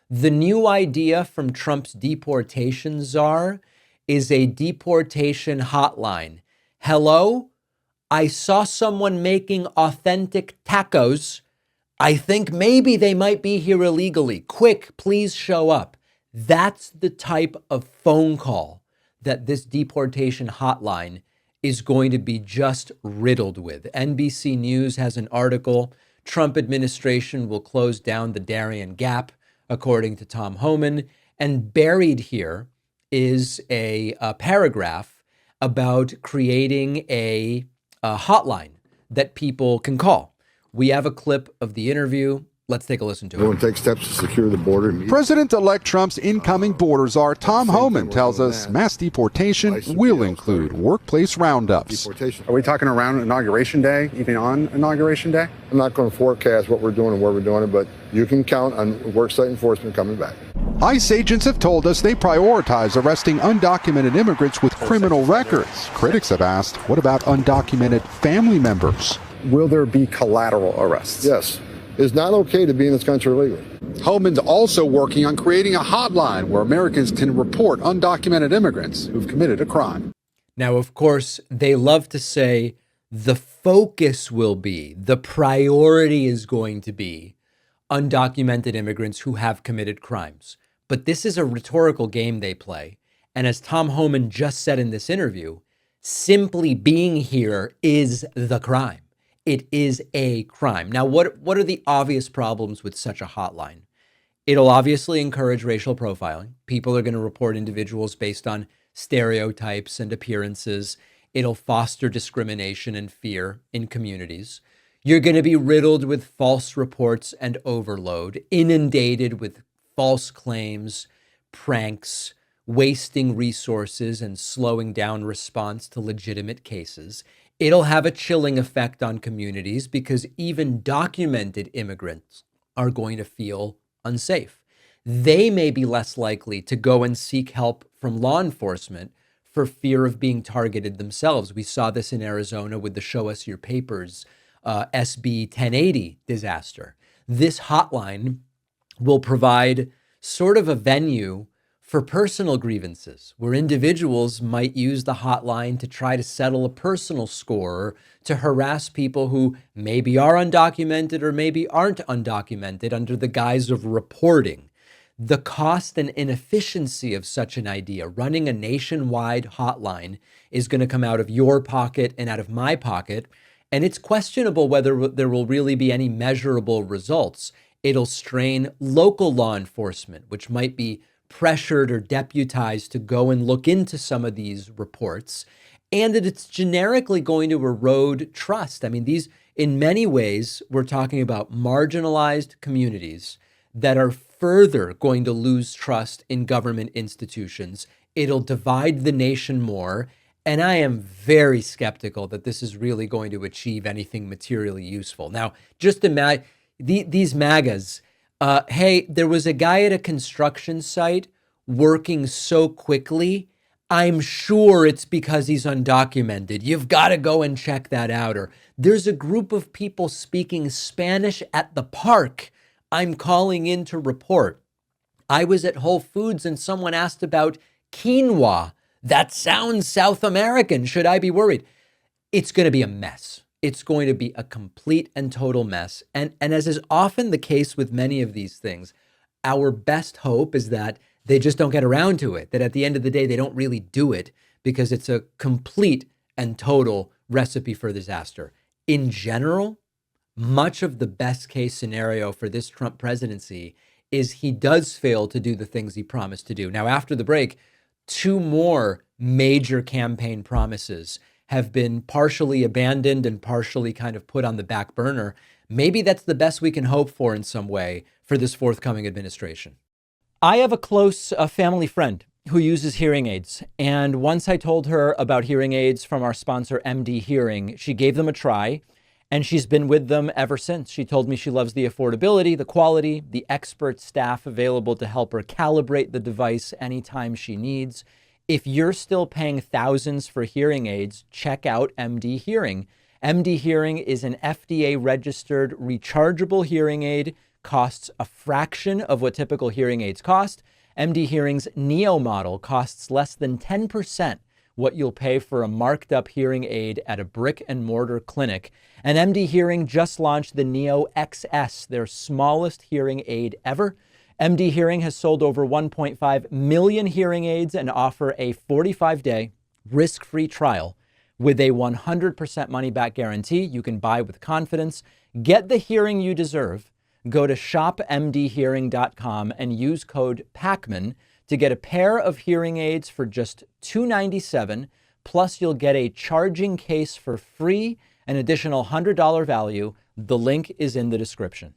The new idea from Trump's deportation czar is a deportation hotline. Hello? I saw someone making authentic tacos. I think maybe they might be here illegally. Quick, please show up. That's the type of phone call that this deportation hotline is going to be just riddled with. NBC News has an article. Trump administration will close down the Darien Gap, according to Tom Homan. And buried here is a paragraph about creating a hotline that people can call. We have a clip of the interview. Let's take a listen to it. We'll take steps to secure the border. President-elect Trump's incoming border czar Tom Homan tells us mass deportation will include workplace roundups. Are we talking around Inauguration Day, even on Inauguration Day? I'm not going to forecast what we're doing and where we're doing it, but you can count on worksite enforcement coming back. ICE agents have told us they prioritize arresting undocumented immigrants with criminal records. Critics have asked, what about undocumented family members? Will there be collateral arrests? Yes. It's not okay to be in this country illegally. Homan's also working on creating a hotline where Americans can report undocumented immigrants who've committed a crime. Now, of course, they love to say the focus will be, the priority is going to be undocumented immigrants who have committed crimes. But this is a rhetorical game they play. And as Tom Homan just said in this interview, simply being here is the crime. It is a crime. Now, what are the obvious problems with such a hotline? It'll obviously encourage racial profiling. People are going to report individuals based on stereotypes and appearances. It'll foster discrimination and fear in communities. You're going to be riddled with false reports and overload, inundated with false claims, pranks, wasting resources and slowing down response to legitimate cases. It'll have a chilling effect on communities because even documented immigrants are going to feel unsafe. They may be less likely to go and seek help from law enforcement for fear of being targeted themselves. We saw this in Arizona with the Show Us Your Papers SB 1080 disaster. This hotline will provide sort of a venue for personal grievances, where individuals might use the hotline to try to settle a personal score or to harass people who maybe are undocumented or maybe aren't undocumented under the guise of reporting. The cost and inefficiency of such an idea, running a nationwide hotline, is going to come out of your pocket and out of my pocket, and it's questionable whether there will really be any measurable results. It'll strain local law enforcement, which might be pressured or deputized to go and look into some of these reports, and that it's generically going to erode trust. I mean, these, in many ways, we're talking about marginalized communities that are further going to lose trust in government institutions. It'll divide the nation more, and I am very skeptical that this is really going to achieve anything materially useful. Now, just imagine these MAGAs. Hey, there was a guy at a construction site working so quickly. I'm sure it's because he's undocumented. You've got to go and check that out. Or there's a group of people speaking Spanish at the park. I'm calling in to report. I was at Whole Foods and someone asked about quinoa. That sounds South American. Should I be worried? It's going to be a mess. It's going to be a complete and total mess. And as is often the case with many of these things, our best hope is that they just don't get around to it, that at the end of the day, they don't really do it because it's a complete and total recipe for disaster. In general, much of the best case scenario for this Trump presidency is he does fail to do the things he promised to do. Now, after the break, two more major campaign promises have been partially abandoned and partially kind of put on the back burner. Maybe that's the best we can hope for in some way for this forthcoming administration. I have a close family friend who uses hearing aids. And once I told her about hearing aids from our sponsor, MD Hearing, she gave them a try and she's been with them ever since. She told me she loves the affordability, the quality, the expert staff available to help her calibrate the device anytime she needs. If you're still paying thousands for hearing aids, check out MD Hearing. MD Hearing is an FDA-registered rechargeable hearing aid costs a fraction of what typical hearing aids cost. MD Hearing's Neo model costs less than 10% what you'll pay for a marked up hearing aid at a brick and mortar clinic. And MD Hearing just launched the Neo XS, their smallest hearing aid ever. MD Hearing has sold over 1.5 million hearing aids and offer a 45-day risk-free trial with a 100% money-back guarantee. You can buy with confidence. Get the hearing you deserve. Go to shopmdhearing.com and use code PACMAN to get a pair of hearing aids for just $297. Plus, you'll get a charging case for free, an additional $100 value. The link is in the description.